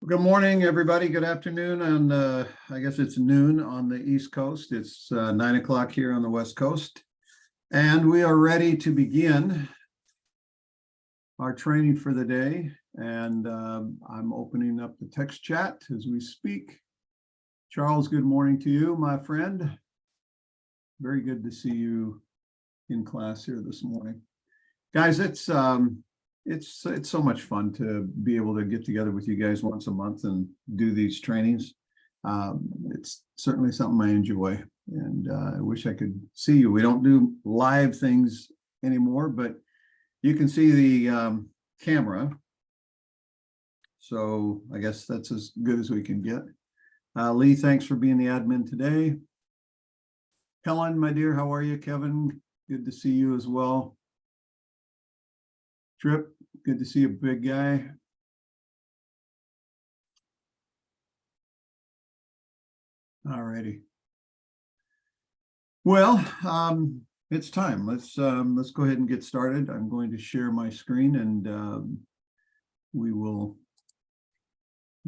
Good morning, everybody. Good afternoon. And I guess it's noon on the East Coast. It's 9 o'clock here on the West Coast. And we are ready to begin our training for the day. And I'm opening up the text chat as we speak. Charles, good morning to you, my friend. Very good to see you in class here this morning. Guys, it's so much fun to be able to get together with you guys once a month and do these trainings. It's certainly something I enjoy, and I wish I could see you. We don't do live things anymore, but you can see the camera. So I guess that's as good as we can get. Lee, thanks for being the admin today. Helen, my dear, how are you? Kevin, good to see you as well. Trip, good to see you, big guy. All righty. Well, it's time. Let's go ahead and get started. I'm going to share my screen and we will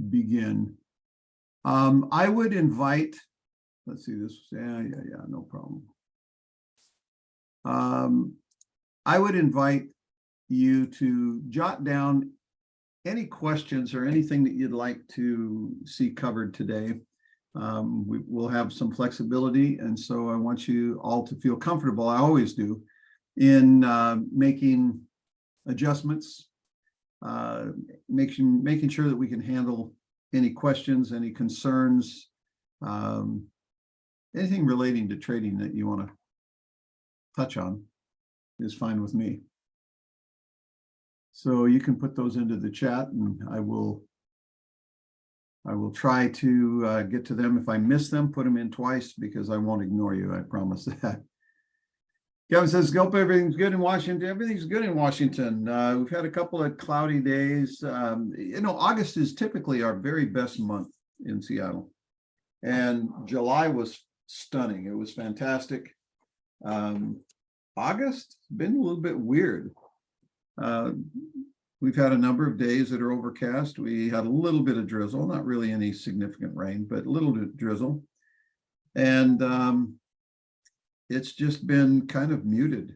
begin. I would invite, let's see this. Yeah, no problem. I would invite you to jot down any questions or anything that you'd like to see covered today. We will have some flexibility, and so I want you all to feel comfortable, I always do, in making adjustments, making sure that we can handle any questions, any concerns, anything relating to trading that you want to touch on is fine with me. So you can put those into the chat, and I will try to get to them. If I miss them, put them in twice because I won't ignore you. I promise that. Kevin says, "Gulp, everything's good in Washington." Everything's good in Washington. We've had a couple of cloudy days. August is typically our very best month in Seattle, and July was stunning. It was fantastic. August has been a little bit weird. We've had a number of days that are overcast. We had a little bit of drizzle, not really any significant rain, but a little bit of drizzle. And it's just been kind of muted.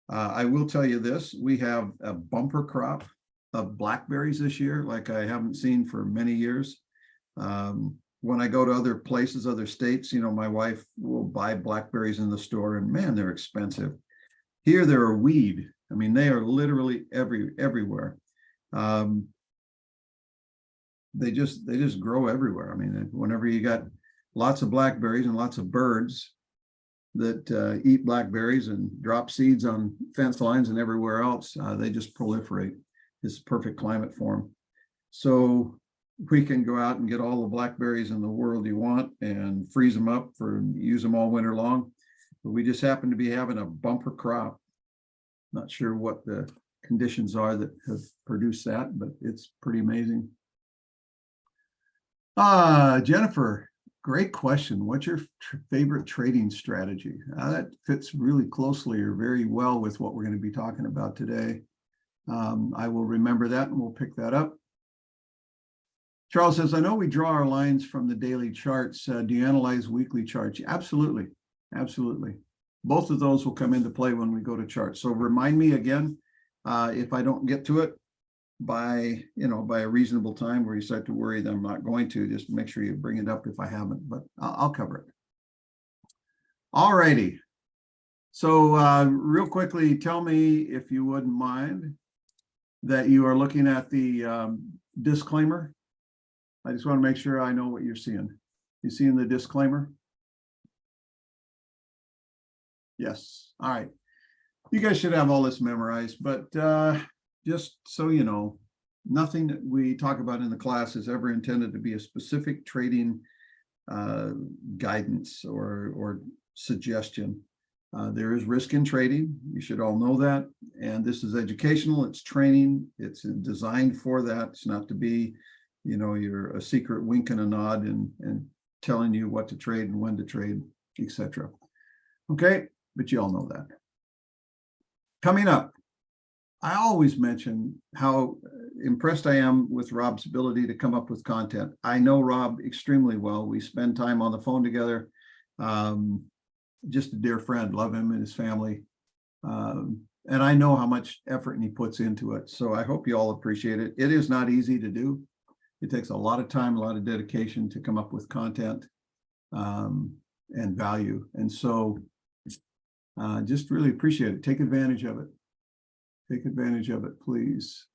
I will tell you this, we have a bumper crop of blackberries this year, like I haven't seen for many years. When I go to other places, other states, my wife will buy blackberries in the store, and man, they're expensive. Here, they're a weed. I mean, they are literally everywhere. They just grow everywhere. I mean, whenever you got lots of blackberries and lots of birds that eat blackberries and drop seeds on fence lines and everywhere else, they just proliferate. It's perfect climate for them. So we can go out and get all the blackberries in the world you want and freeze them up use them all winter long. But we just happen to be having a bumper crop. Not sure what the conditions are that have produced that, but it's pretty amazing. Jennifer, great question. What's your favorite trading strategy? That fits really closely or very well with what we're going to be talking about today. I will remember that and we'll pick that up. Charles says, I know we draw our lines from the daily charts. Do you analyze weekly charts? Absolutely. Absolutely. Both of those will come into play when we go to charts. So remind me again, if I don't get to it by a reasonable time where you start to worry that I'm not going to, just make sure you bring it up if I haven't, but I'll cover it. All righty. So real quickly, tell me if you wouldn't mind that you are looking at the disclaimer. I just want to make sure I know what you're seeing. You seeing the disclaimer? Yes. All right. You guys should have all this memorized, but just so you know, nothing that we talk about in the class is ever intended to be a specific trading guidance or suggestion. There is risk in trading. You should all know that. And this is educational. It's training. It's designed for that. It's not to be, you're a secret wink and a nod and telling you what to trade and when to trade, etc. Okay. But you all know that. Coming up, I always mention how impressed I am with Rob's ability to come up with content. I know Rob extremely well. We spend time on the phone together. Just a dear friend, love him and his family. And I know how much effort he puts into it. So I hope you all appreciate it. It is not easy to do. It takes a lot of time, a lot of dedication to come up with content and value. And so just really appreciate it. Take advantage of it. Take advantage of it, please.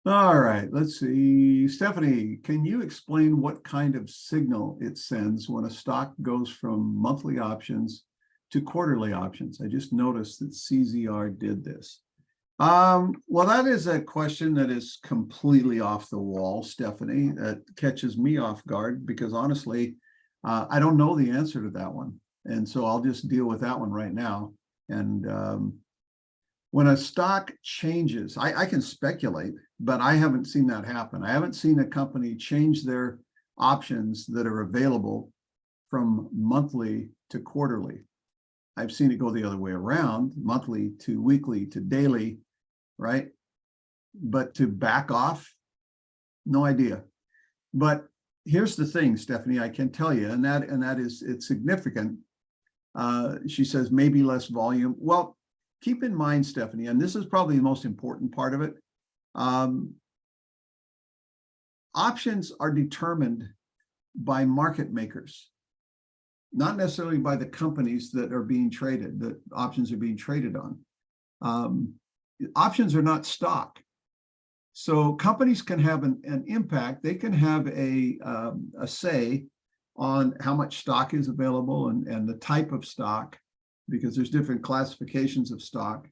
All right, let's see. Stephanie, can you explain what kind of signal it sends when a stock goes from monthly options to quarterly options? I just noticed that CZR did this. Well, that is a question that is completely off the wall, Stephanie. That catches me off guard because honestly, I don't know the answer to that one. And so I'll just deal with that one right now. And when a stock changes, I can speculate, but I haven't seen that happen. I haven't seen a company change their options that are available from monthly to quarterly. I've seen it go the other way around, monthly to weekly to daily, right? But to back off, no idea. But here's the thing, Stephanie, I can tell you, and that is, it's significant. She says maybe less volume. Well, keep in mind, Stephanie, and this is probably the most important part of it. Options are determined by market makers, not necessarily by the companies that are being traded, that options are being traded on. Options are not stock. So companies can have an impact. They can have a say on how much stock is available and the type of stock, because there's different classifications of stock.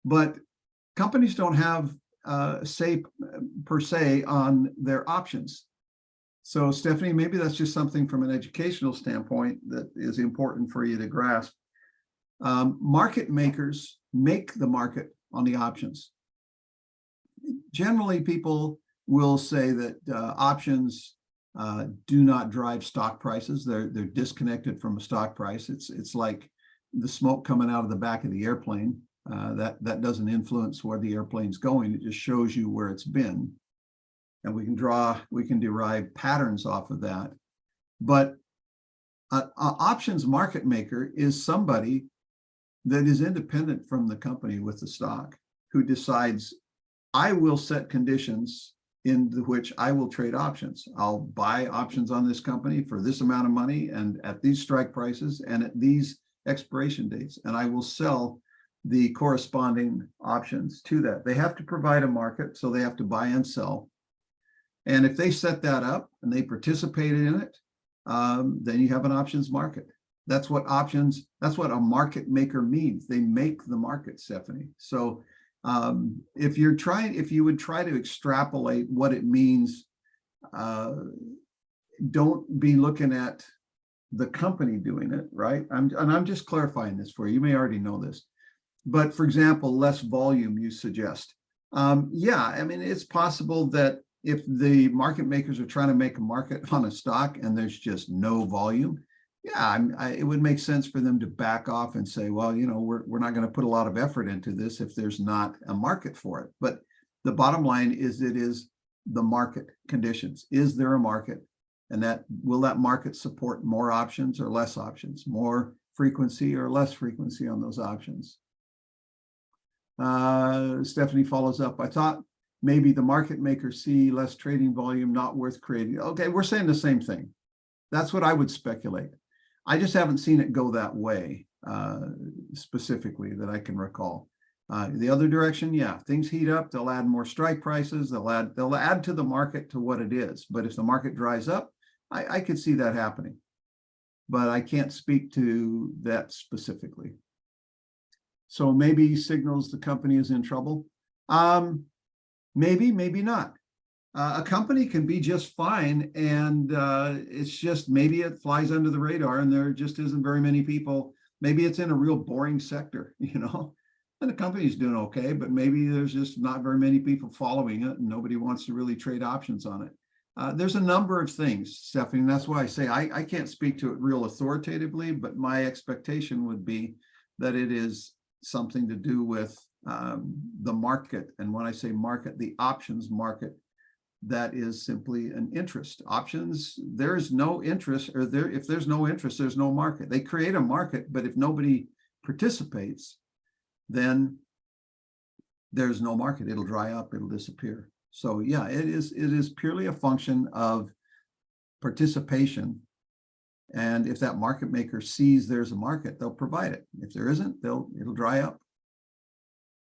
But companies don't have say per se on their options. So Stephanie, maybe that's just something from an educational standpoint that is important for you to grasp. Market makers make the market on the options. Generally, people will say that options do not drive stock prices. They're disconnected from a stock price. It's like the smoke coming out of the back of the airplane. That doesn't influence where the airplane's going. It just shows you where it's been. And we can derive patterns off of that. But an options market maker is somebody that is independent from the company with the stock, who decides, I will set conditions in which I will trade options. I'll buy options on this company for this amount of money and at these strike prices and at these expiration dates, and I will sell the corresponding options to that. They have to provide a market, so they have to buy and sell. And if they set that up and they participated in it, then you have an options market. That's what a market maker means. They make the market, Stephanie. So if you would try to extrapolate what it means, don't be looking at the company doing it, right? I'm just clarifying this for you. You may already know this. But for example, less volume, you suggest. Yeah, I mean, it's possible that if the market makers are trying to make a market on a stock and there's just no volume, yeah, it would make sense for them to back off and say, well, you know, we're not going to put a lot of effort into this if there's not a market for it. But the bottom line is, it is the market conditions. Is there a market? And will that market support more options or less options, more frequency or less frequency on those options? Stephanie follows up. I thought maybe the market makers see less trading volume, not worth creating. Okay, we're saying the same thing. That's what I would speculate. I just haven't seen it go that way specifically that I can recall. The other direction, yeah, things heat up, they'll add more strike prices, they'll add to the market to what it is. But if the market dries up, I could see that happening. But I can't speak to that specifically. So maybe signals the company is in trouble. Maybe, maybe not. A company can be just fine, and it's just maybe it flies under the radar and there just isn't very many people. Maybe it's in a real boring sector, you know, and the company's doing okay, but maybe there's just not very many people following it and nobody wants to really trade options on it. There's a number of things, Stephanie, and that's why I say I can't speak to it real authoritatively, but my expectation would be that it is something to do with the market. And when I say market, the options market, that is simply an interest. Options, there's no interest, or if there's no interest, there's no market. They create a market, but if nobody participates, then there's no market. It'll dry up, it'll disappear. So yeah, it is purely a function of participation. And if that market maker sees there's a market, they'll provide it. If there isn't, it'll dry up.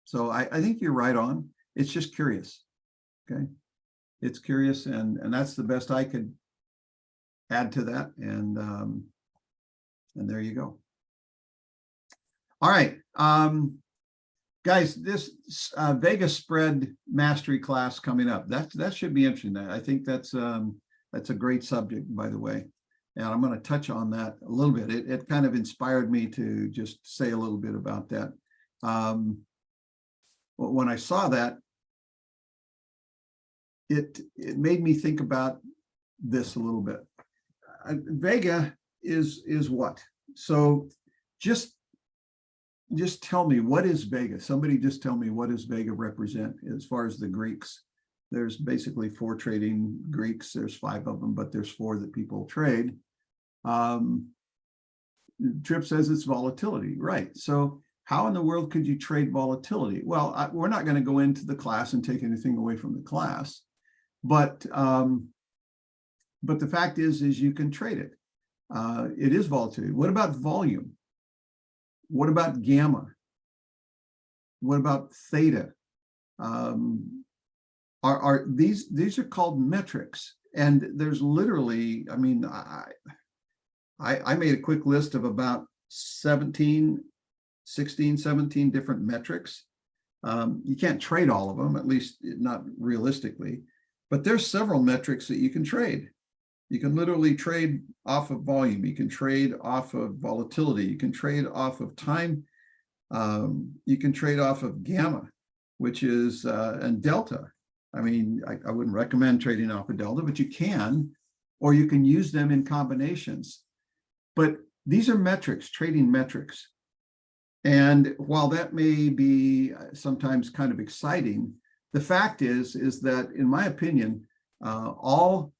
So I think you're right on. It's just curious. Okay. It's curious, and that's the best I could add to that. And there you go. All right. Guys, this Vega spread mastery class coming up. That should be interesting. I think that's a great subject, by the way. And I'm going to touch on that a little bit. It kind of inspired me to just say a little bit about that. When I saw that, it made me think about this a little bit. Vega is what? So just tell me, what is Vega? Somebody just tell me, what does Vega represent as far as the Greeks? There's basically 4 trading Greeks. There's 5 of them, but there's 4 that people trade. Tripp says it's volatility, right? So how in the world could you trade volatility? Well, we're not going to go into the class and take anything away from the class, but the fact is you can trade it. It is volatility. What about volume? What about gamma? What about theta? These are called metrics, and there's literally, I mean, I made a quick list of about 16, 17 different metrics. You can't trade all of them, at least not realistically, but there's several metrics that you can trade. You can literally trade off of volume. You can trade off of volatility. You can trade off of time. You can trade off of gamma, which is, and delta. I mean, I wouldn't recommend trading off of delta, but you can, or you can use them in combinations. But these are metrics, trading metrics. And while that may be sometimes kind of exciting, the fact is that, in my opinion, all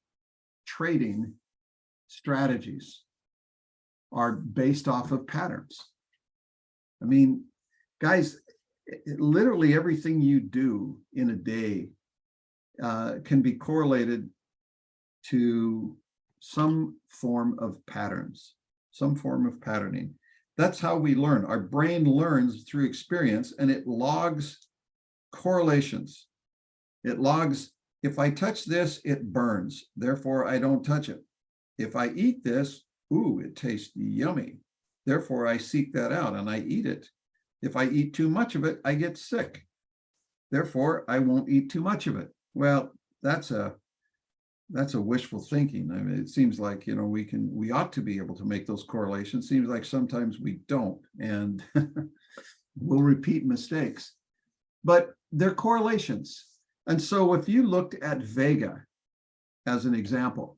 trading strategies are based off of patterns. I mean, guys, literally everything you do in a day can be correlated to some form of patterns, some form of patterning. That's how we learn. Our brain learns through experience, and it logs correlations. It logs, if I touch this, it burns. Therefore, I don't touch it. If I eat this, ooh, it tastes yummy. Therefore, I seek that out and I eat it. If I eat too much of it, I get sick. Therefore, I won't eat too much of it. Well, that's a wishful thinking. I mean, it seems like, we ought to be able to make those correlations. Seems like sometimes we don't, and we'll repeat mistakes. But they're correlations. And so if you looked at Vega as an example,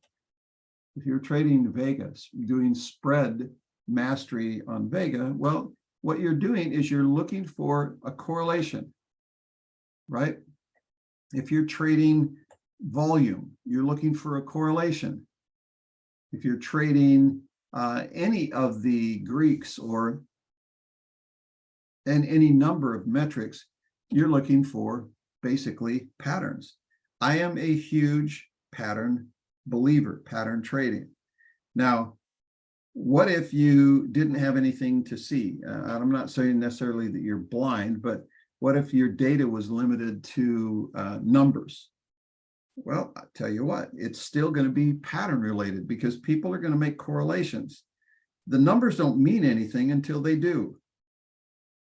if you're trading Vegas, doing spread mastery on Vega, well, what you're doing is you're looking for a correlation, right? If you're trading volume, you're looking for a correlation. If you're trading any of the Greeks or any number of metrics, you're looking for basically patterns. I am a huge pattern believer, pattern trading. Now, what if you didn't have anything to see? I'm not saying necessarily that you're blind, but what if your data was limited to numbers? Well, I'll tell you what, it's still going to be pattern related, because people are going to make correlations. The numbers don't mean anything until they do,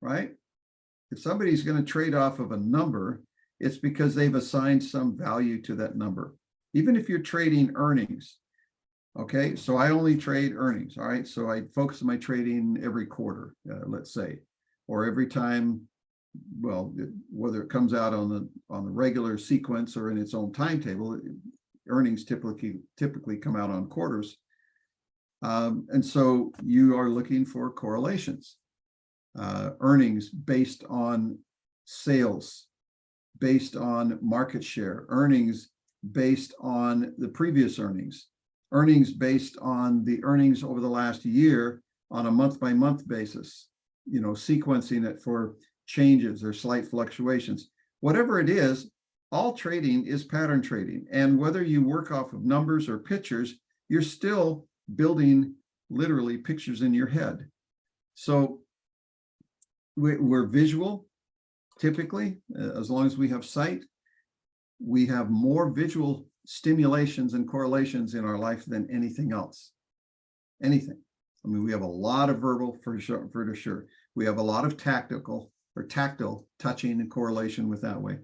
right? If somebody's going to trade off of a number, it's because they've assigned some value to that number. Even if you're trading earnings, okay, so I only trade earnings, all right? So I focus on my trading every quarter, let's say, or every time, well, whether it comes out on the regular sequence or in its own timetable. Earnings typically come out on quarters, and so you are looking for correlations. Earnings based on sales based on market share, earnings based on the previous earnings, earnings based on the earnings over the last year on a month-by-month basis, sequencing it for changes or slight fluctuations. Whatever it is, all trading is pattern trading. And whether you work off of numbers or pictures, you're still building literally pictures in your head. So we're visual, typically, as long as we have sight. We have more visual stimulations and correlations in our life than anything else. Anything. I mean, we have a lot of verbal for sure. We have a lot of tactile touching and correlation with that way.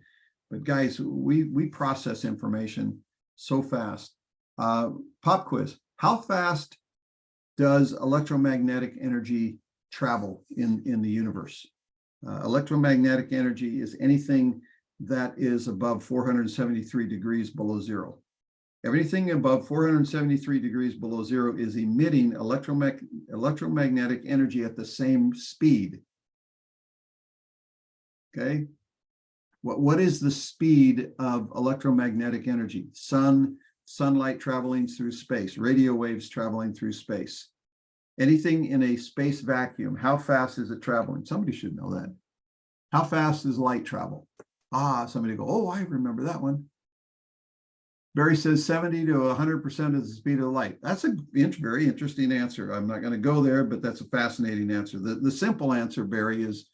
But guys, we process information so fast. Pop quiz. How fast does electromagnetic energy travel in the universe? Electromagnetic energy is anything that is above 473 degrees below zero. Everything above 473 degrees below zero is emitting electromagnetic energy at the same speed. Okay. What is the speed of electromagnetic energy? Sunlight traveling through space, radio waves traveling through space. Anything in a space vacuum, how fast is it traveling? Somebody should know that. How fast does light travel? Somebody go, oh, I remember that one. Barry says 70 to 100% of the speed of light. That's a very interesting answer. I'm not going to go there, but that's a fascinating answer. The simple answer, Barry, is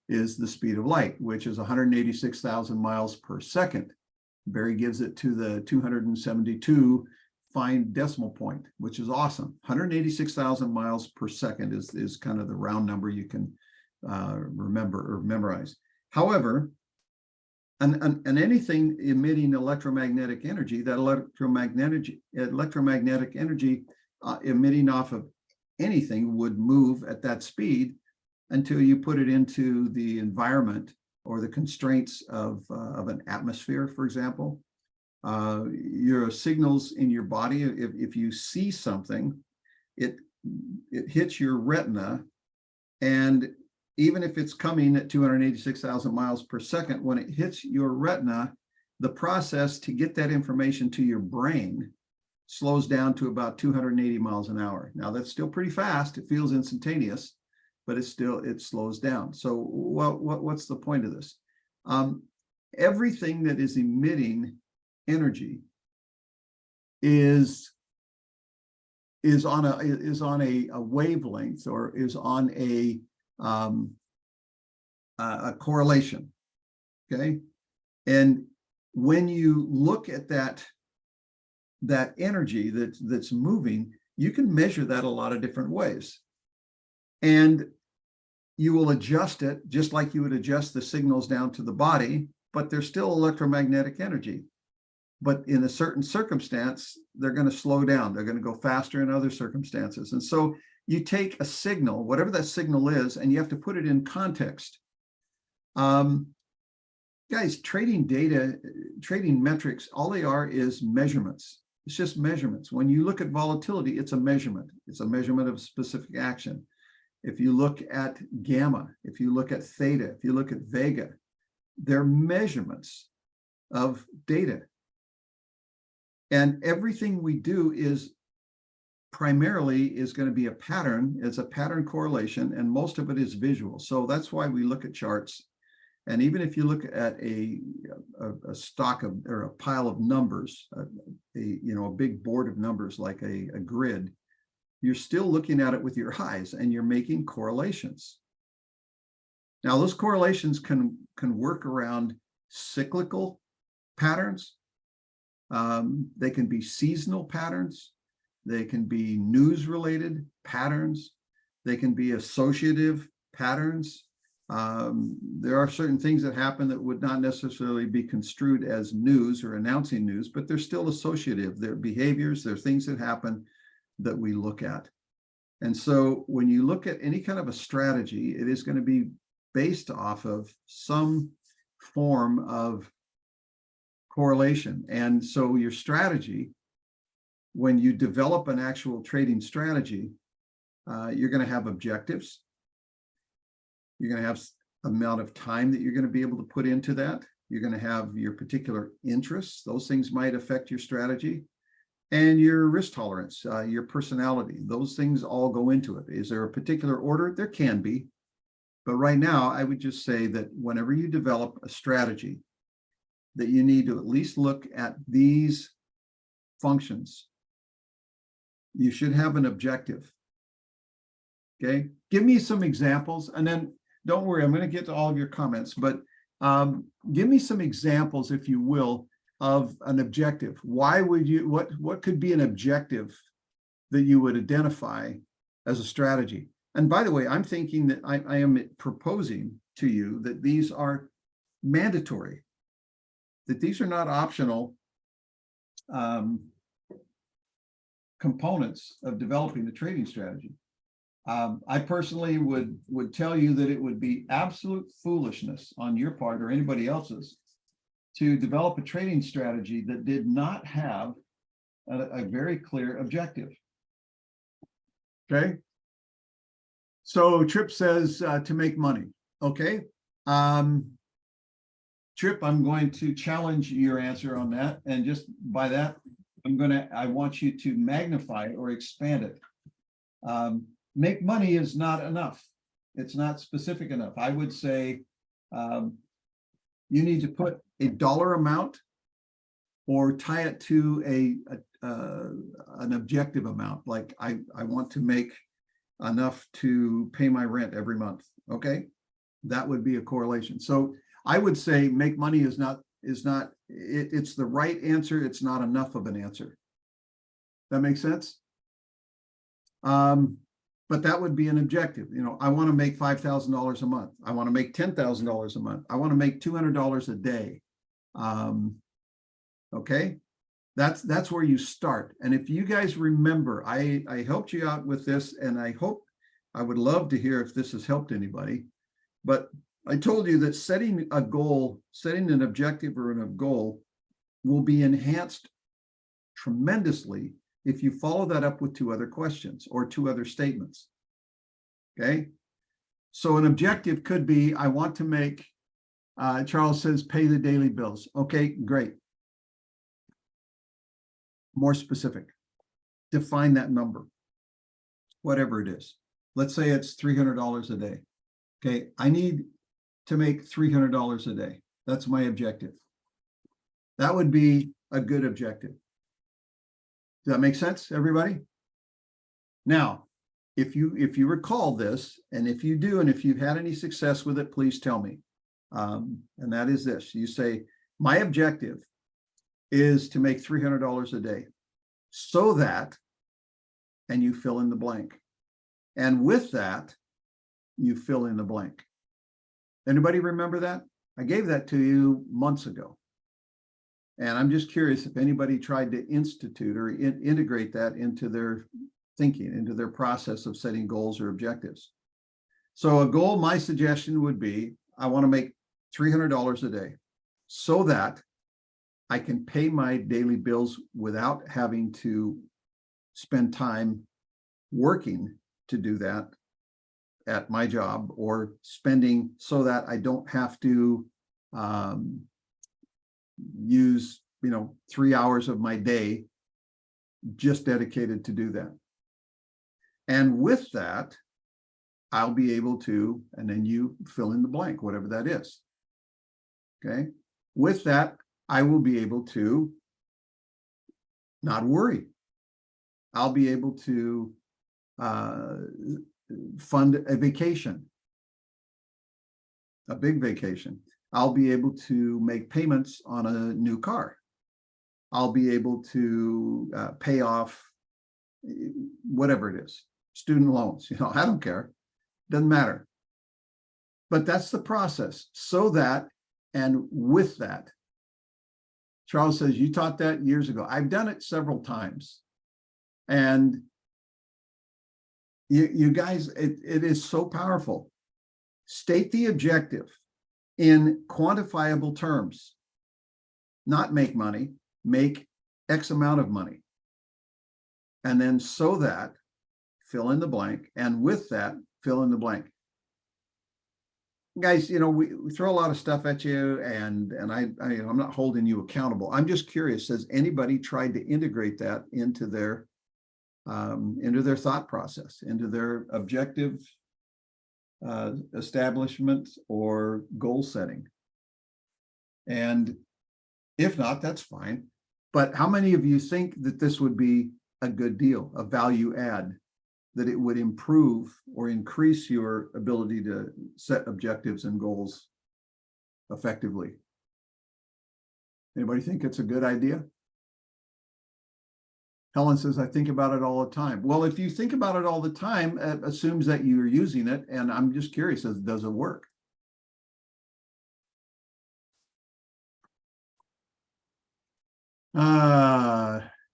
the speed of light, which is 186,000 miles per second. Barry gives it to the 272 fine decimal point, which is awesome. 186,000 miles per second is kind of the round number you can remember or memorize. However, and anything emitting electromagnetic energy, that electromagnetic energy emitting off of anything would move at that speed until you put it into the environment or the constraints of an atmosphere, for example. Your signals in your body, if you see something, it hits your retina, and even if it's coming at 286,000 miles per second, when it hits your retina, the process to get that information to your brain slows down to about 280 miles an hour. Now, that's still pretty fast. It feels instantaneous, but it slows down. So what's the point of this? Everything that is emitting energy is on a wavelength, or is on a correlation. Okay. And when you look at that energy that's moving, you can measure that a lot of different ways. And you will adjust it just like you would adjust the signals down to the body, but there's still electromagnetic energy. But in a certain circumstance, they're going to slow down. They're going to go faster in other circumstances. And so you take a signal, whatever that signal is, and you have to put it in context. Guys, trading data, trading metrics, all they are is measurements. It's just measurements. When you look at volatility, it's a measurement. It's a measurement of specific action. If you look at gamma, if you look at theta, if you look at vega, they're measurements of data. And everything we do is primarily going to be a pattern. It's a pattern correlation, and most of it is visual. So that's why we look at charts. And even if you look at a stock of, or a pile of numbers, a big board of numbers like a grid, you're still looking at it with your eyes and you're making correlations. Now, those correlations can work around cyclical patterns. They can be seasonal patterns. They can be news-related patterns. They can be associative patterns. There are certain things that happen that would not necessarily be construed as news or announcing news, but they're still associative. They're behaviors, they're things that happen that we look at. And so when you look at any kind of a strategy, it is going to be based off of some form of correlation. And so your strategy, when you develop an actual trading strategy, you're going to have objectives. You're going to have amount of time that you're going to be able to put into that. You're going to have your particular interests. Those things might affect your strategy. And your risk tolerance, your personality, those things all go into it. Is there a particular order? There can be. But right now, I would just say that whenever you develop a strategy, that you need to at least look at these functions. You should have an objective. Okay, give me some examples, and then don't worry, I'm going to get to all of your comments, but give me some examples, if you will, of an objective. Why would you, what could be an objective that you would identify as a strategy? And by the way, I'm thinking that I am proposing to you that these are mandatory, that these are not optional components of developing the trading strategy. I personally would tell you that it would be absolute foolishness on your part or anybody else's to develop a trading strategy that did not have a very clear objective. Okay. So Trip says to make money. Okay. Trip, I'm going to challenge your answer on that. And just by that, I want you to magnify it or expand it. Make money is not enough. It's not specific enough. I would say you need to put a dollar amount or tie it to an objective amount. Like I want to make enough to pay my rent every month. Okay, that would be a correlation. So I would say make money is not it's the right answer. It's not enough of an answer. That makes sense. But that would be an objective. You know, I want to make $5,000 a month. I want to make $10,000 a month. I want to make $200 a day. Okay, that's where you start. And if you guys remember, I helped you out with this, and I would love to hear if this has helped anybody. But I told you that setting a goal, setting an objective or a goal will be enhanced tremendously if you follow that up with 2 other questions or 2 other statements. Okay, so an objective could be, I want to make, Charles says, pay the daily bills. Okay, great. More specific. Define that number, whatever it is. Let's say it's $300 a day. Okay, I need to make $300 a day. That's my objective. That would be a good objective. Does that make sense, everybody? Now, if you recall this, and if you do, and if you've had any success with it, please tell me. And that is this. You say, my objective is to make $300 a day, so that, and you fill in the blank. And with that, you fill in the blank. Anybody remember that? I gave that to you months ago. And I'm just curious if anybody tried to institute or integrate that into their thinking, into their process of setting goals or objectives. So a goal, my suggestion would be, I want to make $300 a day so that I can pay my daily bills without having to spend time working to do that at my job, or spending so that I don't have to use 3 hours of my day just dedicated to do that. And with that, I'll be able to, and then you fill in the blank, whatever that is. Okay. With that, I will be able to not worry. I'll be able to fund a vacation, a big vacation. I'll be able to make payments on a new car. I'll be able to pay off whatever it is, student loans, I don't care, doesn't matter. But that's the process. So that, and with that, Charles says, you taught that years ago. I've done it several times. And you guys, it is so powerful. State the objective in quantifiable terms. Not make money, make X amount of money. And then so that, fill in the blank, and with that, fill in the blank. guys, we throw a lot of stuff at you, and I'm not holding you accountable. I'm just curious, has anybody tried to integrate that into their thought process, into their objective establishment or goal setting? And if not, that's fine. But how many of you think that this would be a good deal, a value add, that it would improve or increase your ability to set objectives and goals effectively? Anybody think it's a good idea? Helen says, I think about it all the time. Well, if you think about it all the time, it assumes that you're using it. And I'm just curious, does it work?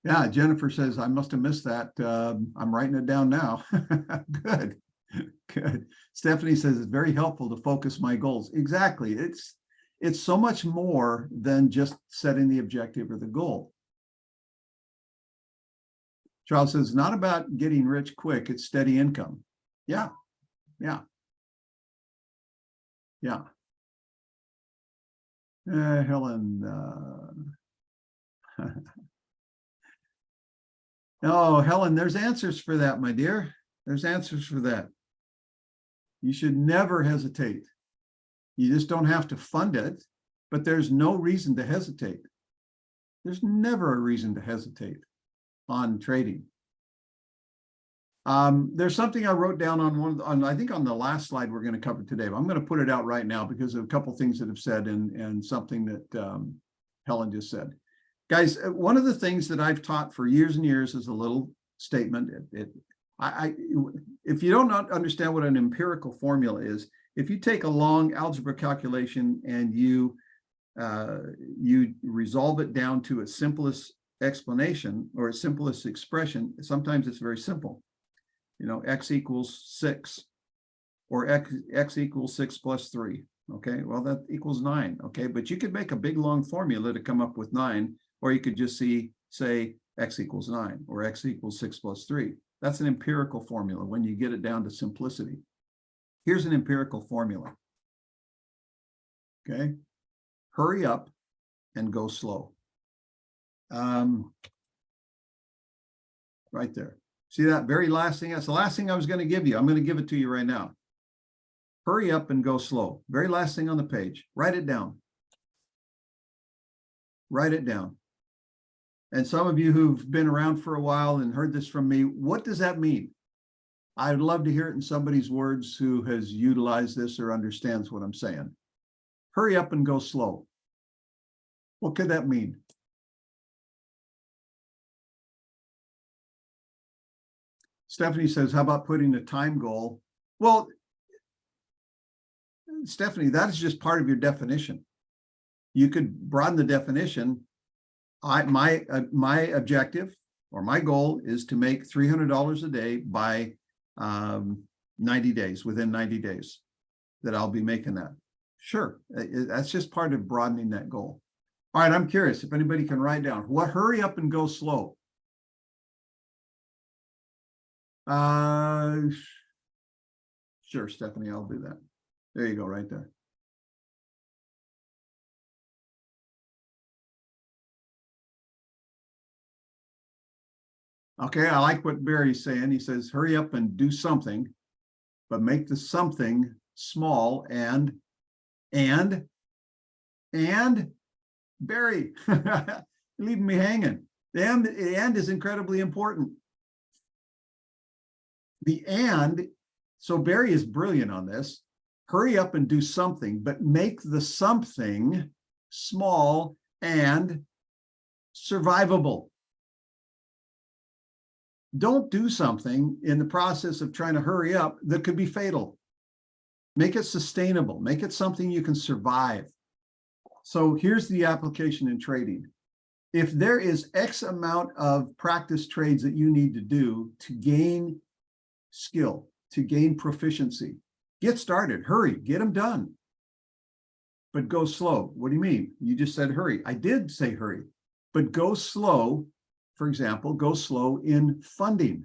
Yeah, Jennifer says, I must have missed that. I'm writing it down now. Good, good. Stephanie says, it's very helpful to focus my goals. Exactly. It's so much more than just setting the objective or the goal. Charles says, not about getting rich quick, it's steady income. Yeah, yeah, yeah. Helen. Oh, Helen, there's answers for that, my dear. There's answers for that. You should never hesitate. You just don't have to fund it, but there's no reason to hesitate. There's never a reason to hesitate on trading. There's something I wrote down on I think on the last slide we're going to cover today, but I'm going to put it out right now because of a couple of things that have said and something that Helen just said. Guys, one of the things that I've taught for years and years is a little statement. If you don't understand what an empirical formula is, if you take a long algebra calculation and you resolve it down to its simplest explanation or its simplest expression, sometimes it's very simple. X equals 6, or x equals 6 plus 3. Okay, well, that equals 9. Okay, but you could make a big long formula to come up with 9, or you could just say x equals 9 or x equals 6 plus 3. That's an empirical formula when you get it down to simplicity. Here's an empirical formula. Okay, hurry up and go slow. Right there. See that very last thing? That's the last thing I was going to give you. I'm going to give it to you right now. Hurry up and go slow. Very last thing on the page. Write it down. Write it down. And some of you who've been around for a while and heard this from me, what does that mean? I'd love to hear it in somebody's words who has utilized this or understands what I'm saying. Hurry up and go slow. What could that mean? Stephanie says, how about putting a time goal? Well, Stephanie, that is just part of your definition. You could broaden the definition. My objective or my goal is to make $300 a day by 90 days, within 90 days that I'll be making that. Sure, that's just part of broadening that goal. All right, I'm curious if anybody can write down, what hurry up and go slow. Sure, Stephanie, I'll do that. There you go, right there. Okay, I like what Barry's saying. He says, hurry up and do something, but make the something small and Barry, leaving me hanging. The and is incredibly important. The and, so Barry is brilliant on this. Hurry up and do something, but make the something small and survivable. Don't do something in the process of trying to hurry up that could be fatal. Make it sustainable. Make it something you can survive. So here's the application in trading. If there is X amount of practice trades that you need to do to gain skill, to gain proficiency, get started, hurry, get them done. But go slow. What do you mean? You just said hurry. I did say hurry, but go slow. For example, go slow in funding.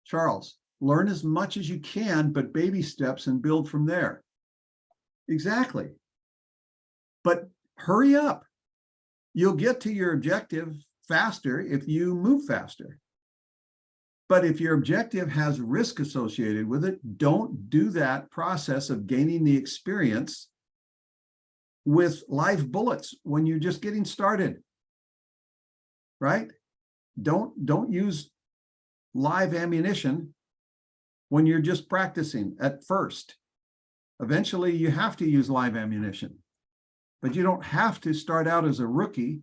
Charles, learn as much as you can, but baby steps and build from there. Exactly. But hurry up. You'll get to your objective faster if you move faster. But if your objective has risk associated with it, don't do that process of gaining the experience with live bullets when you're just getting started, right? Don't use live ammunition when you're just practicing at first. Eventually, you have to use live ammunition, but you don't have to start out as a rookie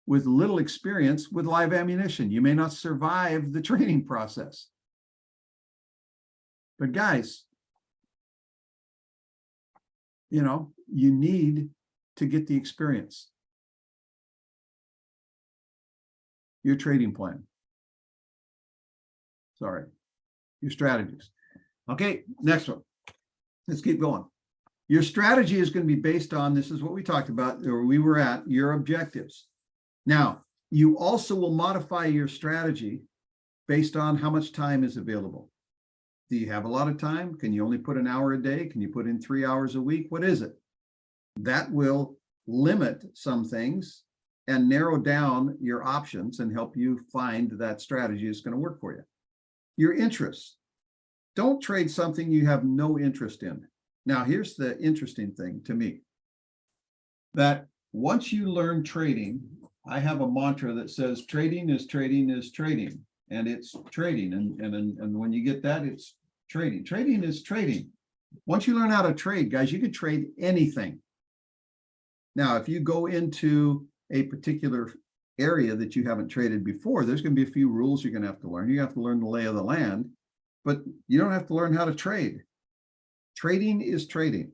with little experience with live ammunition. You may not survive the training process. But guys, you need to get the experience. Your trading plan. Sorry, your strategies. Okay, next one. Let's keep going. Your strategy is going to be based on, this is what we talked about, or we were at, your objectives. Now, you also will modify your strategy based on how much time is available. Do you have a lot of time? Can you only put an hour a day? Can you put in 3 hours a week? What is it? That will limit some things and narrow down your options and help you find that strategy is going to work for you. Your interests. Don't trade something you have no interest in. Now, here's the interesting thing to me, that once you learn trading, I have a mantra that says trading is trading is trading, and it's trading. And when you get that, it's trading. Trading is trading. Once you learn how to trade, guys, you can trade anything. Now, if you go into a particular area that you haven't traded before, there's going to be a few rules you're going to have to learn. You have to learn the lay of the land, but you don't have to learn how to trade. Trading is trading.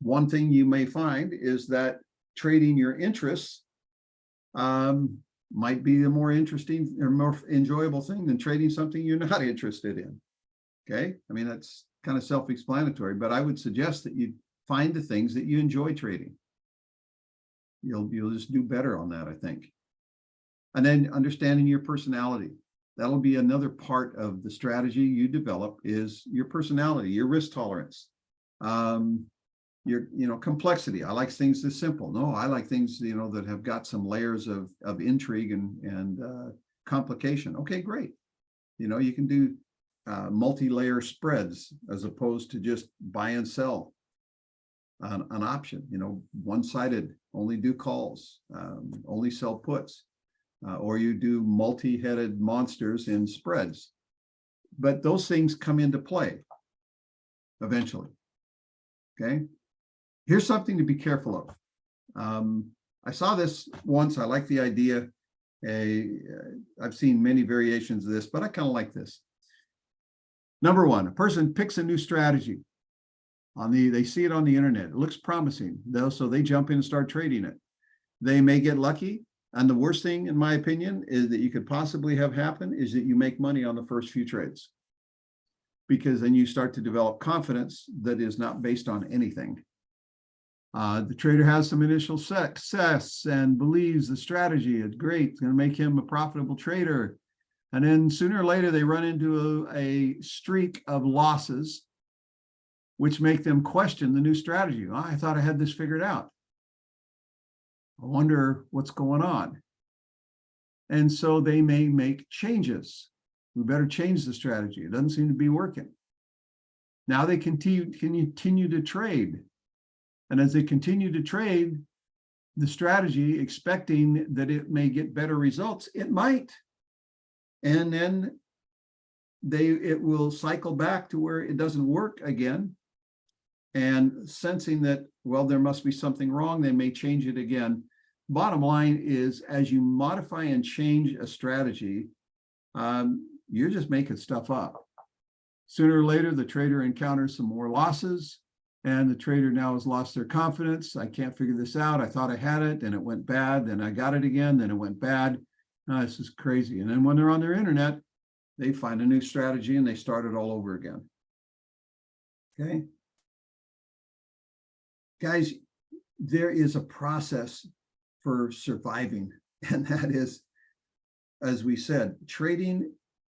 One thing you may find is that trading your interests might be a more interesting or more enjoyable thing than trading something you're not interested in. Okay, I mean, that's kind of self-explanatory, but I would suggest that you find the things that you enjoy trading. You'll just do better on that, I think. And then understanding your personality. That'll be another part of the strategy you develop, is your personality, your risk tolerance, your complexity. I like things that's simple. No, I like things that have got some layers of intrigue and complication. Okay, great. You can do multi-layer spreads as opposed to just buy and sell an option. One-sided, only do calls, only sell puts. Or you do multi-headed monsters in spreads. But those things come into play eventually. Okay. Here's something to be careful of. I saw this once. I like the idea. I've seen many variations of this, but I kind of like this. Number one, a person picks a new strategy. They see it on the internet. It looks promising, so they jump in and start trading it. They may get lucky. And the worst thing, in my opinion, is that you could possibly have happen is that you make money on the first few trades, because then you start to develop confidence that is not based on anything. The trader has some initial success and believes the strategy is great. It's going to make him a profitable trader. And then sooner or later, they run into a streak of losses, which make them question the new strategy. Oh, I thought I had this figured out. I wonder what's going on. And so they may make changes. We better change the strategy. It doesn't seem to be working. Now they continue to trade. And as they continue to trade the strategy, expecting that it may get better results, it might. And then it will cycle back to where it doesn't work again. And sensing that, well, there must be something wrong, they may change it again. Bottom line is, as you modify and change a strategy, you're just making stuff up. Sooner or later, the trader encounters some more losses, and the trader now has lost their confidence. I can't figure this out. I thought I had it, and it went bad. Then I got it again, then it went bad. This is crazy. And then when they're on their internet, they find a new strategy and they start it all over again. Okay. Guys, there is a process for surviving, and that is, as we said, trading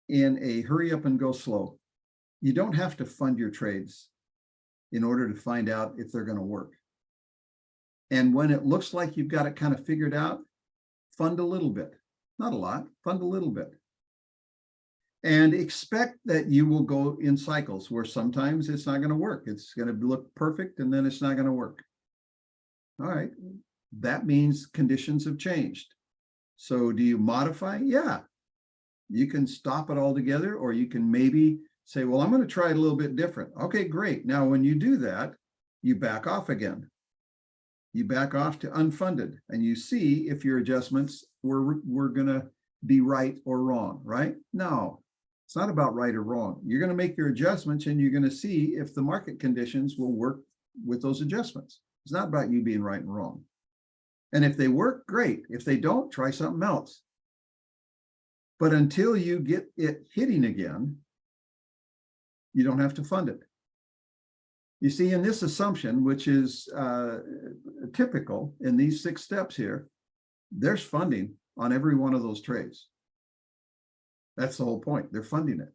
in a hurry up and go slow. You don't have to fund your trades. in order to find out if they're going to work. And when it looks like you've got it kind of figured out, fund a little bit, not a lot, fund a little bit. And expect that you will go in cycles where sometimes it's not going to work. It's going to look perfect and then it's not going to work. All right. That means conditions have changed. So do you modify? Yeah. You can stop it altogether, or you can maybe say, well, I'm going to try it a little bit different. Okay, great. Now, when you do that, you back off again. You back off to unfunded, and you see if your adjustments were going to be right or wrong, right? No, it's not about right or wrong. You're going to make your adjustments, and you're going to see if the market conditions will work with those adjustments. It's not about you being right and wrong. And if they work, great. If they don't, try something else. But until you get it hitting again, you don't have to fund it. You see, in this assumption, which is typical in these 6 steps here, there's funding on every one of those trades. That's the whole point. They're funding it.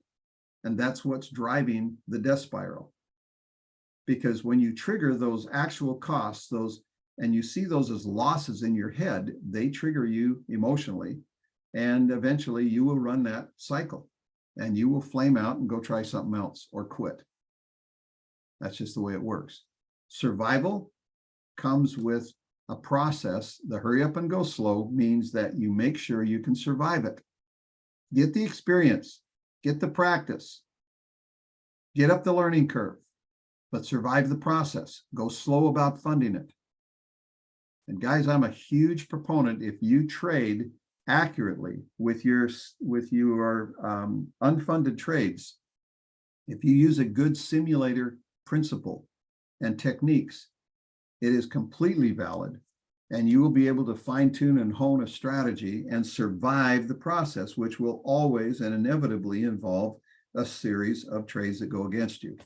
And that's what's driving the death spiral. Because when you trigger those actual costs, and you see those as losses in your head, they trigger you emotionally. And eventually you will run that cycle and you will flame out and go try something else or quit. That's just the way it works. Survival comes with a process. The hurry up and go slow means that you make sure you can survive it. Get the experience, get the practice, get up the learning curve, but survive the process. Go slow about funding it. And guys, I'm a huge proponent. If you trade accurately with your unfunded trades, if you use a good simulator principle and techniques, it is completely valid, and you will be able to fine-tune and hone a strategy and survive the process, which will always and inevitably involve a series of trades that go against you.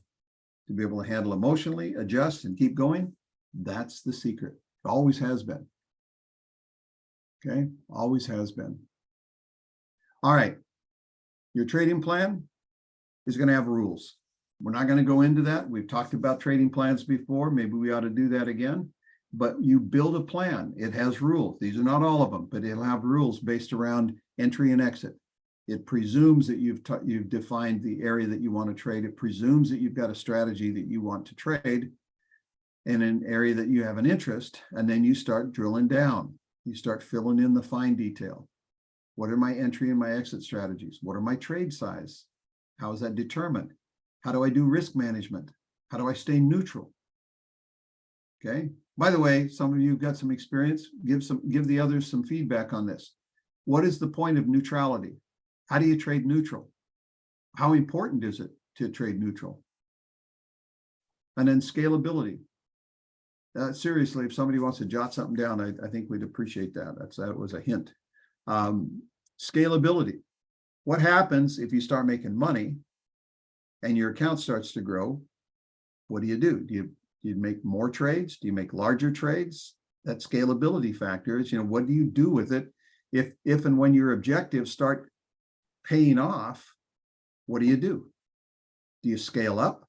To be able to handle emotionally, adjust, and keep going, that's the secret. It always has been. Okay, always has been. All right, your trading plan is going to have rules. We're not going to go into that. We've talked about trading plans before. Maybe we ought to do that again. But you build a plan. It has rules. These are not all of them, but it'll have rules based around entry and exit. It presumes that you've defined the area that you want to trade. It presumes that you've got a strategy that you want to trade in an area that you have an interest, and then you start drilling down. You start filling in the fine detail. What are my entry and my exit strategies? What are my trade size? How is that determined? How do I do risk management? How do I stay neutral? Okay. By the way, some of you have got some experience. Give the others some feedback on this. What is the point of neutrality? How do you trade neutral? How important is it to trade neutral? And then scalability. Seriously, if somebody wants to jot something down, I think we'd appreciate that. That was a hint. Scalability. What happens if you start making money and your account starts to grow? What do? Do you make more trades? Do you make larger trades? That scalability factor is, what do you do with it if and when your objectives start paying off? What do? Do you scale up?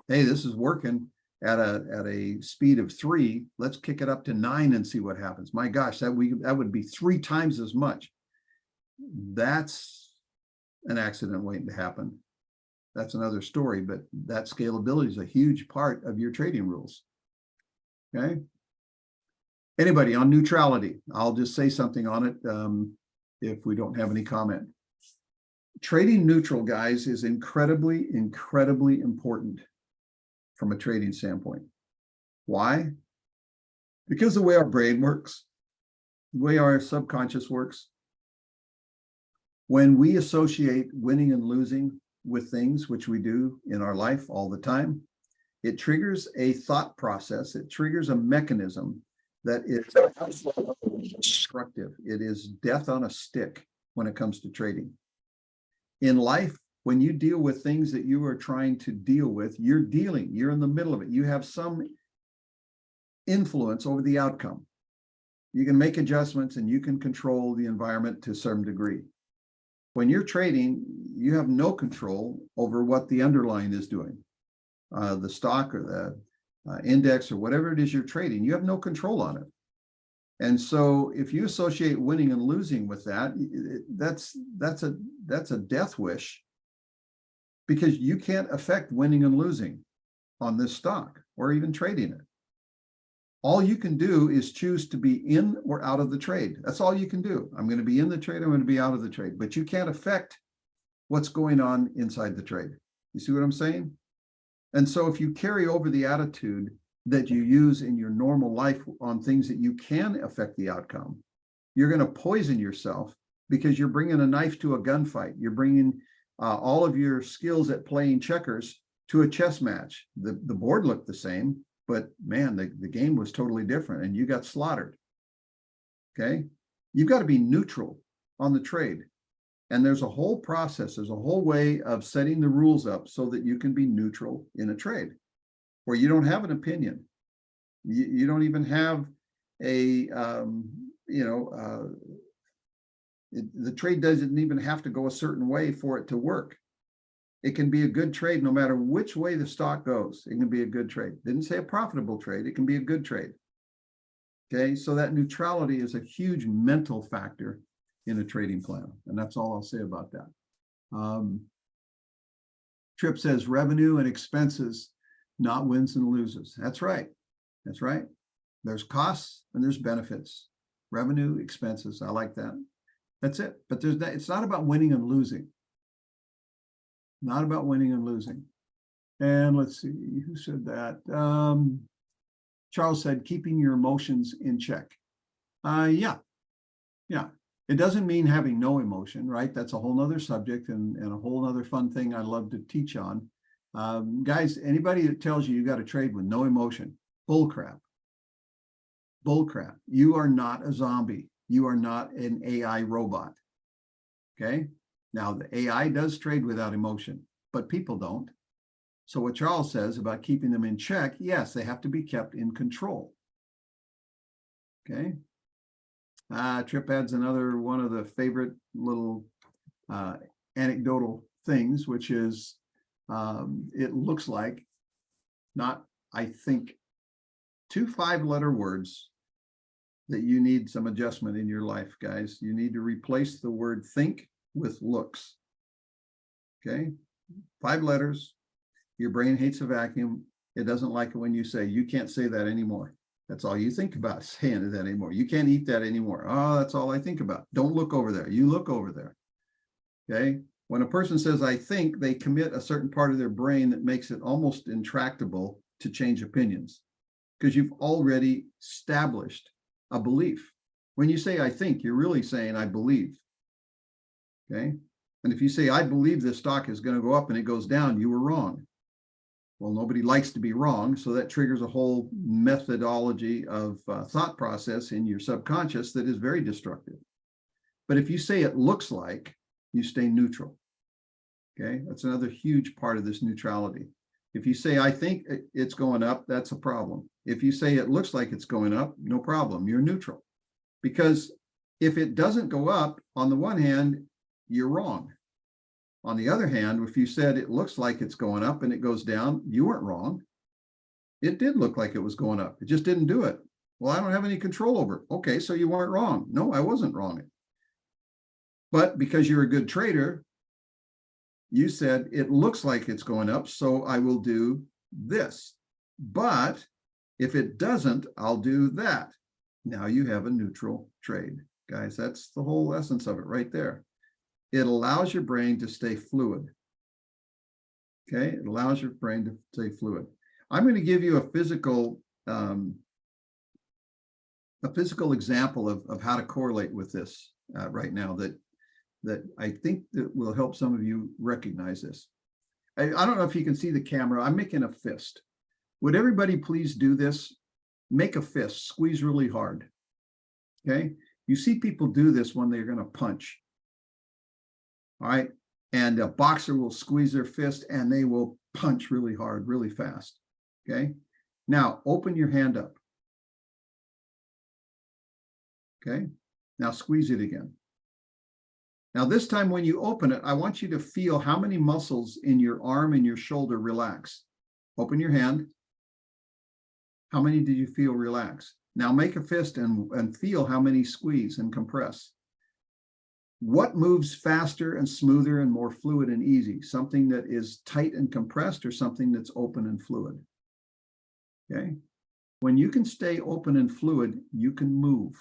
Hey, this is working at a speed of 3. Let's kick it up to 9 and see what happens. My gosh, that would be 3 times as much. That's an accident waiting to happen. That's another story, but that scalability is a huge part of your trading rules. Okay. Anybody on neutrality? I'll just say something on it if we don't have any comment. Trading neutral, guys, is incredibly, incredibly important from a trading standpoint. Why? Because the way our brain works, the way our subconscious works, when we associate winning and losing with things, which we do in our life all the time, it triggers a thought process. It triggers a mechanism that is destructive. It is death on a stick when it comes to trading. In life, when you deal with things that you are trying to deal with, you're in the middle of it. You have some influence over the outcome. You can make adjustments and you can control the environment to some degree. When you're trading, you have no control over what the underlying is doing. the stock or the index or whatever it is you're trading. You have no control on it. And so if you associate winning and losing with that, that's a death wish, because you can't affect winning and losing on this stock or even trading it. All you can do is choose to be in or out of the trade. That's all you can do. I'm going to be in the trade, I'm going to be out of the trade, but you can't affect what's going on inside the trade. You see what I'm saying? And so if you carry over the attitude that you use in your normal life on things that you can affect the outcome, you're going to poison yourself, because you're bringing a knife to a gunfight. You're bringing all of your skills at playing checkers to a chess match. The board looked the same, but man, the game was totally different and you got slaughtered. Okay? You've got to be neutral on the trade. And there's a whole process, there's a whole way of setting the rules up so that you can be neutral in a trade, where you don't have an opinion. You don't even have the trade doesn't even have to go a certain way for it to work. It can be a good trade no matter which way the stock goes. It can be a good trade. Didn't say a profitable trade. It can be a good trade. Okay, so that neutrality is a huge mental factor in a trading plan. And that's all I'll say about that. Tripp says revenue and expenses, not wins and loses. That's right. That's right. There's costs and there's benefits. Revenue, expenses. I like that. That's it. But it's not about winning and losing. Not about winning and losing. And let's see, who said that? Charles said, keeping your emotions in check. Yeah. It doesn't mean having no emotion, right? That's a whole nother subject and a whole nother fun thing I love to teach on. Guys, anybody that tells you got to trade with no emotion, bull crap. Bull crap. You are not a zombie. You are not an AI robot. Okay? Now, the AI does trade without emotion, but people don't. So what Charles says about keeping them in check, yes, they have to be kept in control. Okay? Tripp adds another one of the favorite little anecdotal things, which is it looks like, not, I think, 2 5-letter words that you need some adjustment in your life, guys. You need to replace the word think with looks. Okay? 5 letters. Your brain hates a vacuum. It doesn't like it when you say, you can't say that anymore. That's all you think about, saying that anymore. You can't eat that anymore. Oh, that's all I think about. Don't look over there. You look over there. Okay? When a person says, I think, they commit a certain part of their brain that makes it almost intractable to change opinions, because you've already established a belief. When you say, I think, you're really saying, I believe. Okay? And if you say, I believe this stock is going to go up and it goes down, you were wrong. Well, nobody likes to be wrong, so that triggers a whole methodology of thought process in your subconscious that is very destructive. But if you say it looks like, you stay neutral. Okay, that's another huge part of this neutrality. If you say, I think it's going up, that's a problem. If you say it looks like it's going up, no problem, you're neutral. Because if it doesn't go up, on the one hand, you're wrong. On the other hand, if you said it looks like it's going up and it goes down, you weren't wrong. It did look like it was going up. It just didn't do it. Well, I don't have any control over it. Okay, so you weren't wrong. No, I wasn't wrong. But because you're a good trader, you said it looks like it's going up, so I will do this. But if it doesn't, I'll do that. Now you have a neutral trade. Guys, that's the whole essence of it right there. It allows your brain to stay fluid. Okay, it allows your brain to stay fluid. I'm going to give you a physical example of how to correlate with this right now that I think that will help some of you recognize this. I don't know if you can see the camera. I'm making a fist. Would everybody please do this? Make a fist, squeeze really hard. Okay, you see people do this when they're going to punch. All right. And a boxer will squeeze their fist and they will punch really hard, really fast. Okay. Now open your hand up. Okay. Now squeeze it again. Now this time when you open it, I want you to feel how many muscles in your arm and your shoulder relax. Open your hand. How many did you feel relax? Now make a fist and feel how many squeeze and compress. What moves faster and smoother and more fluid and easy? Something that is tight and compressed or something that's open and fluid? Okay. When you can stay open and fluid, you can move.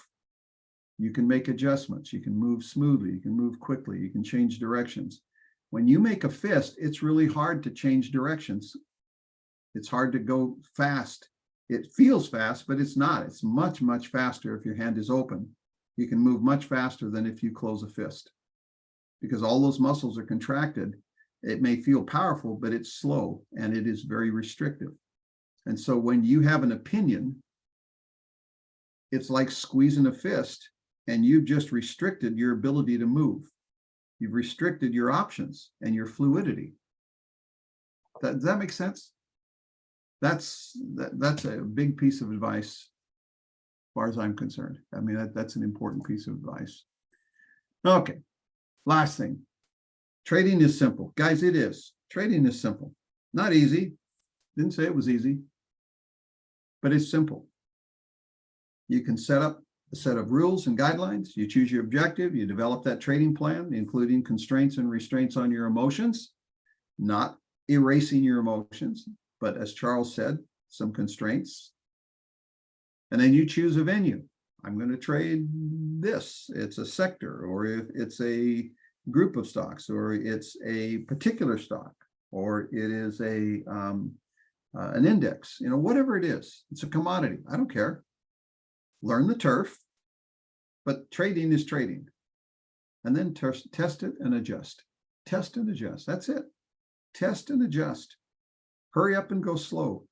You can make adjustments. You can move smoothly. You can move quickly. You can change directions. When you make a fist, it's really hard to change directions. It's hard to go fast. It feels fast, but it's not. It's much, much faster if your hand is open. You can move much faster than if you close a fist because all those muscles are contracted. It may feel powerful, but it's slow and it is very restrictive. And so when you have an opinion, it's like squeezing a fist and you've just restricted your ability to move. You've restricted your options and your fluidity. Does that make sense? That's a big piece of advice as far as I'm concerned. I mean, that's an important piece of advice. Okay, last thing. Trading is simple. Guys, it is. Trading is simple. Not easy. Didn't say it was easy, but it's simple. You can set up a set of rules and guidelines. You choose your objective. You develop that trading plan, including constraints and restraints on your emotions, not erasing your emotions, but as Charles said, some constraints. And then you choose a venue. I'm going to trade this. It's a sector, or if it's a group of stocks, or it's a particular stock, or it is an index, whatever it is. It's a commodity. I don't care. Learn the turf, but trading is trading. And then test it and adjust. Test and adjust. That's it. Test and adjust. Hurry up and go slow.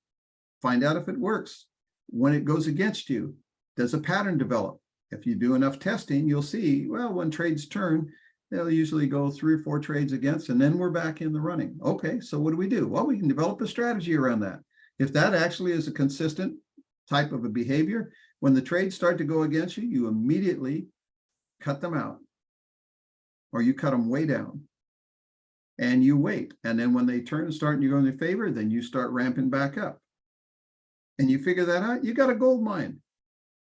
Find out if it works. When it goes against you, does a pattern develop? If you do enough testing, you'll see, well, when trades turn, they'll usually go 3 or 4 trades against, and then we're back in the running. Okay, so what do we do? Well, we can develop a strategy around that. If that actually is a consistent type of a behavior, when the trades start to go against you, you immediately cut them out, or you cut them way down. And you wait. And then when they turn and start and you go in their favor, then you start ramping back up. And you figure that out, you got a gold mine.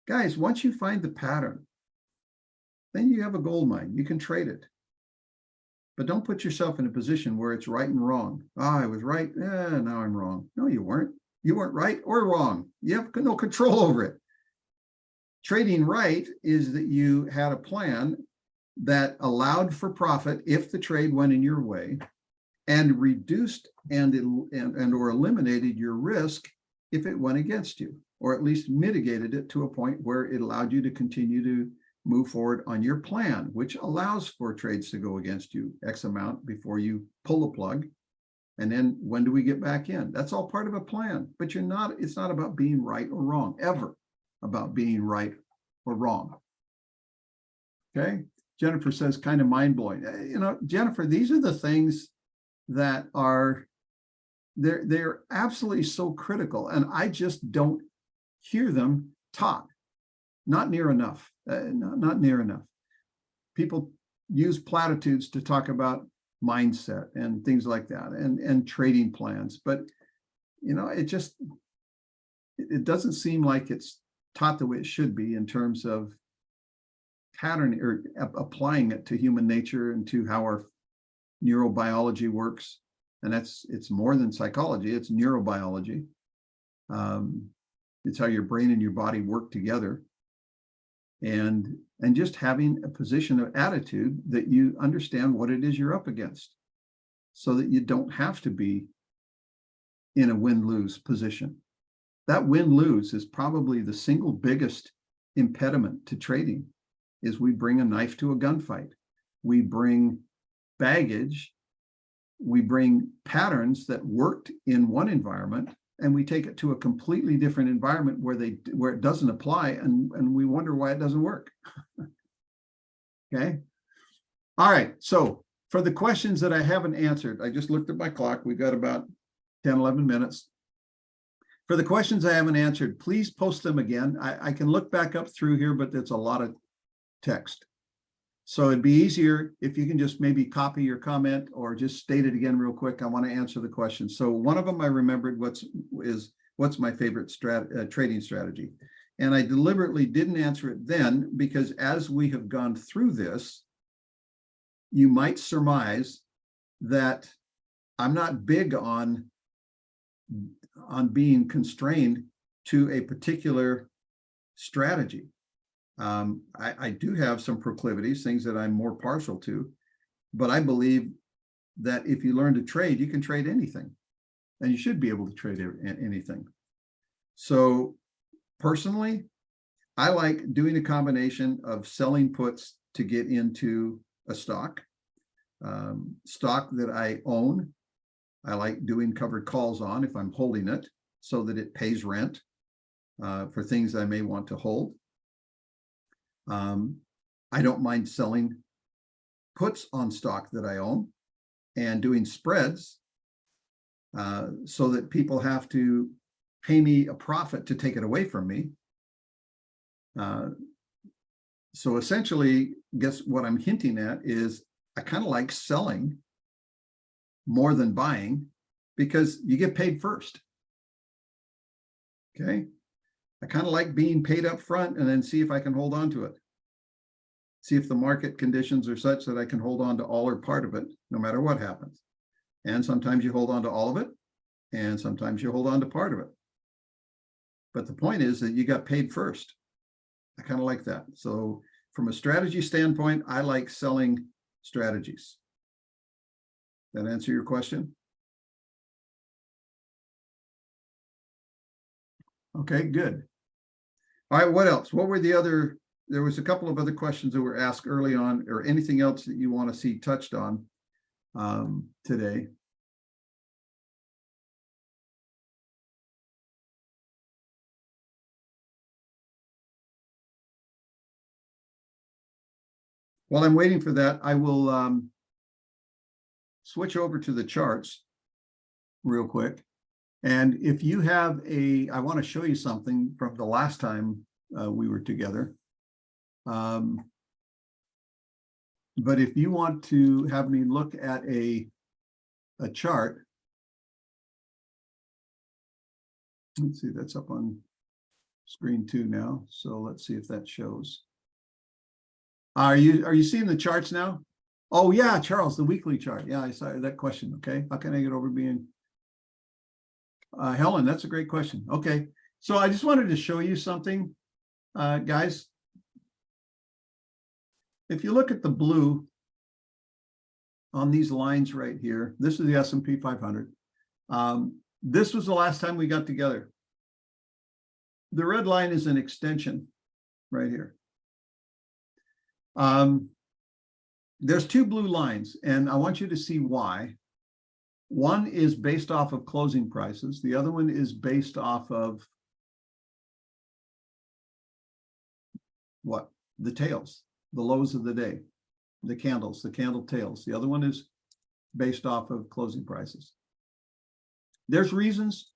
Guys, once you find the pattern, then you have a gold mine. You can trade it. But don't put yourself in a position where it's right and wrong. I was right. Now I'm wrong. No, you weren't. You weren't right or wrong. You have no control over it. Trading right is that you had a plan that allowed for profit if the trade went in your way, and reduced and or eliminated your risk if it went against you, or at least mitigated it to a point where it allowed you to continue to move forward on your plan, which allows for trades to go against you X amount before you pull the plug. And then when do we get back in? That's all part of a plan, but it's not about being right or wrong, ever about being right or wrong. Okay. Jennifer says, kind of mind-blowing. Jennifer, these are the things that are, they're absolutely so critical, and I just don't hear them taught. Not near enough. Not near enough. People use platitudes to talk about mindset and things like that, and trading plans, but it doesn't seem like it's taught the way it should be in terms of pattern or applying it to human nature and to how our neurobiology works. And it's more than psychology, it's neurobiology. It's how your brain and your body work together. And just having a position of attitude that you understand what it is you're up against, so that you don't have to be in a win-lose position. That win-lose is probably the single biggest impediment to trading. Is we bring a knife to a gunfight. We bring baggage. We bring patterns that worked in one environment, and we take it to a completely different environment where it doesn't apply, and we wonder why it doesn't work. Okay. All right. So for the questions that I haven't answered, I just looked at my clock. We've got about 10, 11 minutes. For the questions I haven't answered, please post them again. I can look back up through here, but it's a lot of text. So it'd be easier if you can just maybe copy your comment or just state it again real quick. I want to answer the question. So one of them I remembered what's my favorite trading strategy. And I deliberately didn't answer it then because as we have gone through this, you might surmise that I'm not big on being constrained to a particular strategy. I do have some proclivities, things that I'm more partial to, but I believe that if you learn to trade, you can trade anything, and you should be able to trade anything. So personally, I like doing a combination of selling puts to get into a stock that I own. I like doing covered calls on if I'm holding it so that it pays rent for things I may want to hold. I don't mind selling puts on stock that I own and doing spreads so that people have to pay me a profit to take it away from me. So essentially, guess what I'm hinting at is I kind of like selling more than buying because you get paid first. Okay. I kind of like being paid up front and then see if I can hold on to it. See if the market conditions are such that I can hold on to all or part of it, no matter what happens. And sometimes you hold on to all of it, and sometimes you hold on to part of it. But the point is that you got paid first. I kind of like that. So from a strategy standpoint, I like selling strategies. That answer your question? Okay, good. All right, what else? What were the other, there was a couple of other questions that were asked early on, or anything else that you want to see touched on today? While I'm waiting for that, I will switch over to the charts real quick. And if you have I want to show you something from the last time we were together. But if you want to have me look at a chart, let's see, that's up on screen 2 now. So let's see if that shows. Are you seeing the charts now? Oh yeah, Charles, the weekly chart. Yeah, I saw that question. Okay, how can I get over being Helen? That's a great question. Okay, so I just wanted to show you something, guys. If you look at the blue on these lines right here, this is the S&P 500. This was the last time we got together. The red line is an extension right here. There's 2 blue lines, and I want you to see why. One is based off of closing prices. The other one is based off of what? The tails, the lows of the day, the candles, the candle tails. The other one is based off of closing prices. There's reasons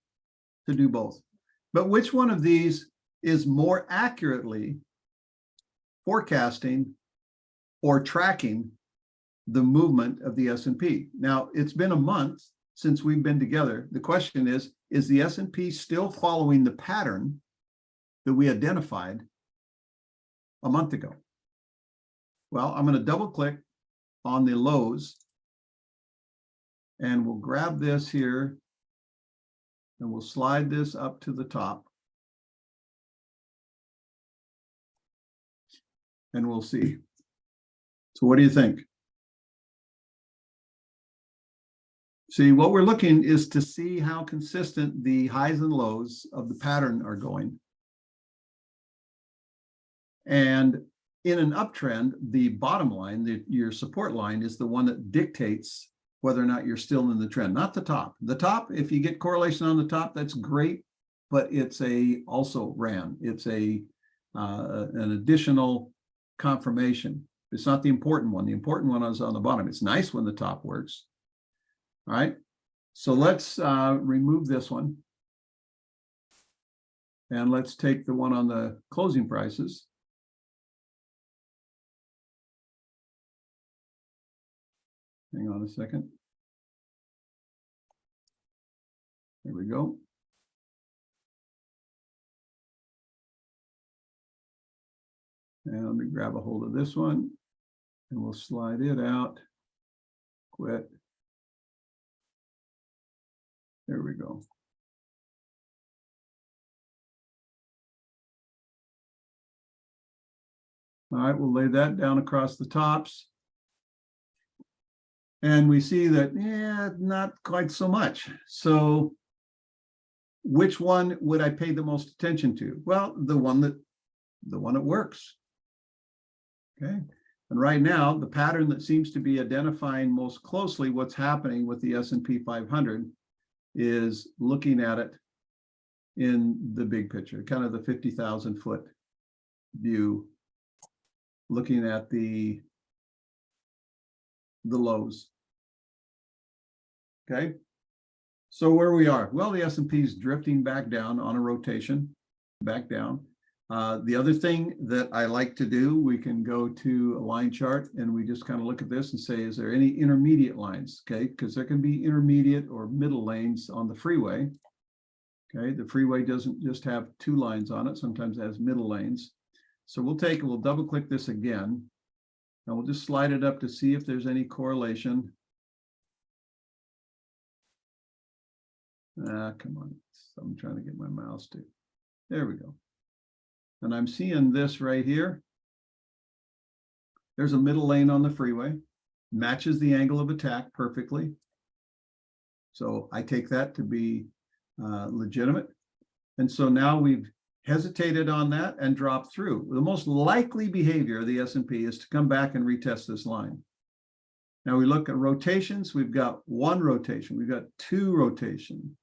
to do both, but which one of these is more accurately forecasting or tracking the movement of the S&P? Now, it's been a month since we've been together. The question is the S&P still following the pattern that we identified a month ago? Well, I'm going to double click on the lows, and we'll grab this here, and we'll slide this up to the top, and we'll see. So what do you think? See, what we're looking is to see how consistent the highs and lows of the pattern are going. And in an uptrend, the bottom line, your support line, is the one that dictates whether or not you're still in the trend, not the top. The top, if you get correlation on the top, that's great, but it's also ran. It's an additional confirmation. It's not the important one. The important one is on the bottom. It's nice when the top works. All right, so let's remove this one. And let's take the one on the closing prices. Hang on a second. There we go. And let me grab a hold of this one and we'll slide it out. Quit. There we go. All right, we'll lay that down across the tops. And we see that, yeah, not quite so much. So which one would I pay the most attention to? Well, the one that works. Okay. And right now, the pattern that seems to be identifying most closely what's happening with the S&P 500 is looking at it in the big picture, kind of the 50,000 foot view, looking at the lows. Okay. So where we are, well, the S&P is drifting back down on a rotation, back down. The other thing that I like to do, we can go to a line chart and we just kind of look at this and say, is there any intermediate lines? Okay, because there can be intermediate or middle lanes on the freeway. Okay, the freeway doesn't just have two lines on it, sometimes it has middle lanes. So we'll double click this again and we'll just slide it up to see if there's any correlation. Come on, I'm trying to get my mouse to, there we go. And I'm seeing this right here. There's a middle lane on the freeway, matches the angle of attack perfectly. So I take that to be legitimate. And so now we've hesitated on that and dropped through. The most likely behavior of the S&P is to come back and retest this line. Now we look at rotations. We've got one rotation. We've got two rotation,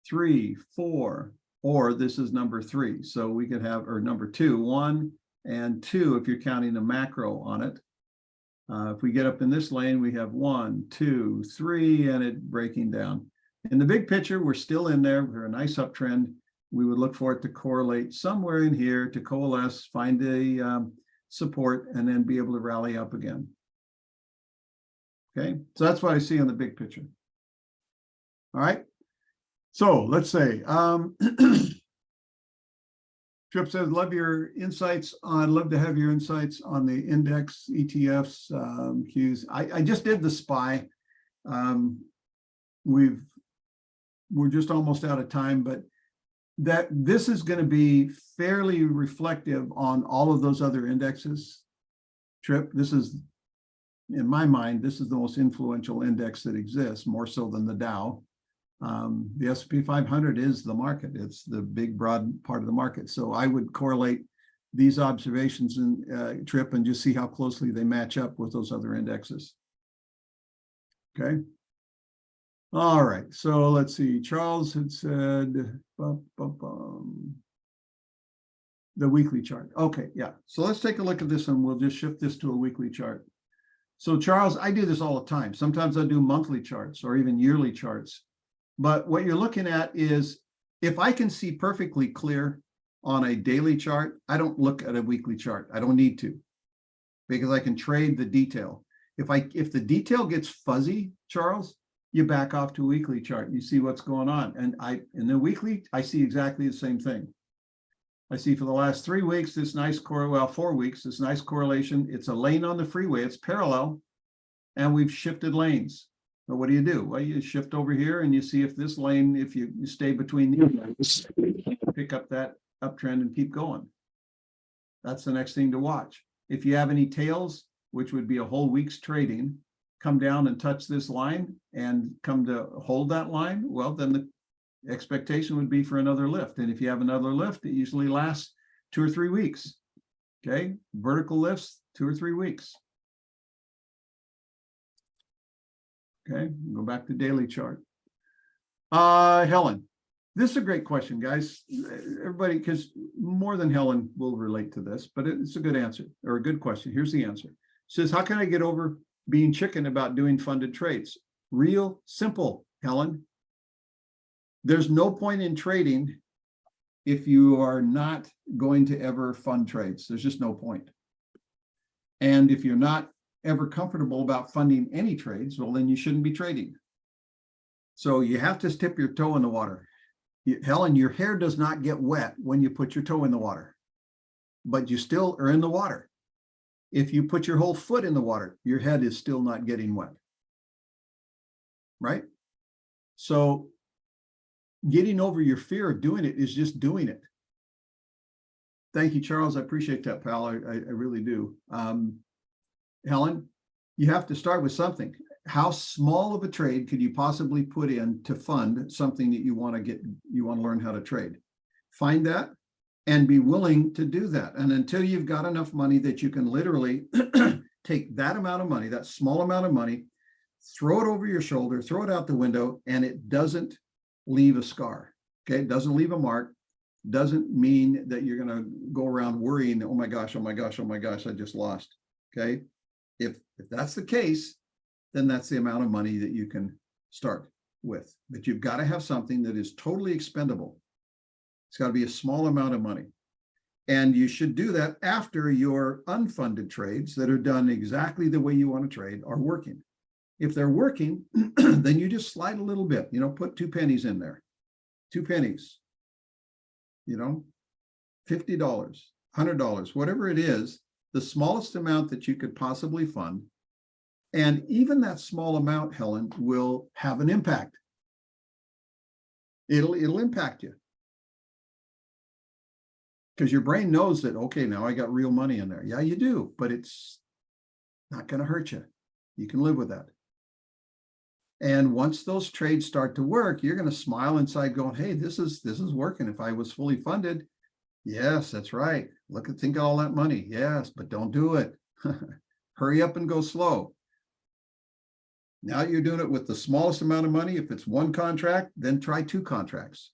3, 4, or this is number 3. So we could have, or number 2, 1 and 2, if you're counting a macro on it. If we get up in this lane, we have 1, 2, 3, and it breaking down. In the big picture, we're still in there. We're a nice uptrend. We would look for it to correlate somewhere in here to coalesce, find a support, and then be able to rally up again. Okay, so that's what I see on the big picture. All right. So let's say, Trip says, love your insights on, love to have your insights on the index, ETFs, Qs. I just did the SPY. We're just almost out of time, but this is going to be fairly reflective on all of those other indexes. Trip, this is, in my mind, this is the most influential index that exists, more so than the Dow. The S&P 500 is the market. It's the big, broad part of the market. So I would correlate these observations in Trip and just see how closely they match up with those other indexes. Okay. All right. So let's see. Charles had said the weekly chart. Okay. Yeah. So let's take a look at this and we'll just shift this to a weekly chart. So Charles, I do this all the time. Sometimes I do monthly charts or even yearly charts. But what you're looking at is, if I can see perfectly clear on a daily chart, I don't look at a weekly chart. I don't need to, because I can trade the detail. If the detail gets fuzzy, Charles, you back off to a weekly chart and you see what's going on. And in the weekly, I see exactly the same thing. I see for the last 3 weeks, this nice 4 weeks, this nice correlation. It's a lane on the freeway. It's parallel, and we've shifted lanes. But what do? Well, you shift over here and you see if this lane, if you stay between these lanes, pick up that uptrend and keep going. That's the next thing to watch. If you have any tails, which would be a whole week's trading, come down and touch this line and come to hold that line, well, then the expectation would be for another lift. And if you have another lift, it usually lasts 2 or 3 weeks. Okay, vertical lifts, 2 or 3 weeks. Okay, go back to daily chart. Helen, this is a great question, guys. Everybody, because more than Helen will relate to this, but it's a good answer or a good question. Here's the answer. It says, how can I get over being chicken about doing funded trades? Real simple, Helen. There's no point in trading if you are not going to ever fund trades. There's just no point. And if you're not ever comfortable about funding any trades, well, then you shouldn't be trading. So you have to dip your toe in the water. Helen, your hair does not get wet when you put your toe in the water, but you still are in the water. If you put your whole foot in the water, your head is still not getting wet, right? So getting over your fear of doing it is just doing it. Thank you, Charles. I appreciate that, pal. I really do. Helen, you have to start with something. How small of a trade could you possibly put in to fund something that you want to learn how to trade? Find that and be willing to do that. And until you've got enough money that you can literally take that amount of money, that small amount of money, throw it over your shoulder, throw it out the window, and it doesn't leave a scar. Okay, it doesn't leave a mark. Doesn't mean that you're going to go around worrying, oh my gosh, oh my gosh, oh my gosh, I just lost. Okay, if that's the case, then that's the amount of money that you can start with. But you've got to have something that is totally expendable. It's got to be a small amount of money. And you should do that after your unfunded trades that are done exactly the way you want to trade are working. If they're working, then you just slide a little bit, put 2 pennies in there, 2 pennies, $50, $100, whatever it is, the smallest amount that you could possibly fund. And even that small amount, Helen, will have an impact. It'll impact you. Because your brain knows that, okay, now I got real money in there. Yeah, you do, but it's not going to hurt you. You can live with that. And once those trades start to work, you're going to smile inside going, hey, this is working. If I was fully funded, yes, that's right. Think of all that money. Yes, but don't do it. Hurry up and go slow. Now you're doing it with the smallest amount of money. If it's 1 contract, then try 2 contracts.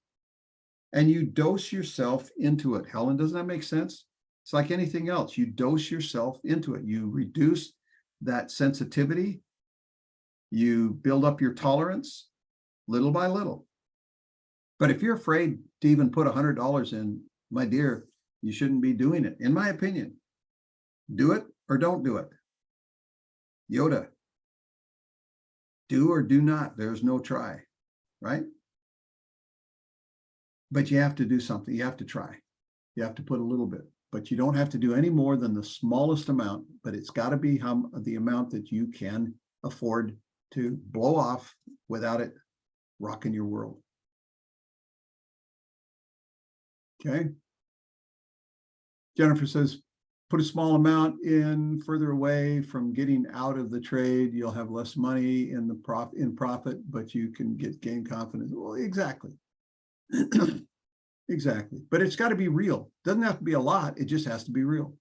And you dose yourself into it. Helen, doesn't that make sense? It's like anything else. You dose yourself into it. You reduce that sensitivity. You build up your tolerance little by little. But if you're afraid to even put $100 in, my dear, you shouldn't be doing it. In my opinion, do it or don't do it. Yoda. Do or do not. There's no try, right? But you have to do something. You have to try. You have to put a little bit, but you don't have to do any more than the smallest amount, but it's got to be the amount that you can afford to blow off without it rocking your world. Okay. Jennifer says, put a small amount in further away from getting out of the trade. You'll have less money in profit, but you can gain confidence. Well, exactly. Exactly. But it's got to be real. Doesn't have to be a lot. It just has to be real.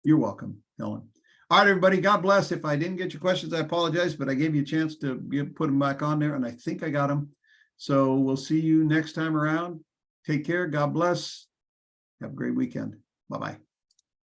You're welcome, Helen. All right, everybody. God bless. If I didn't get your questions, I apologize, but I gave you a chance to put them back on there, and I think I got them. So we'll see you next time around. Take care. God bless. Have a great weekend. Bye-bye.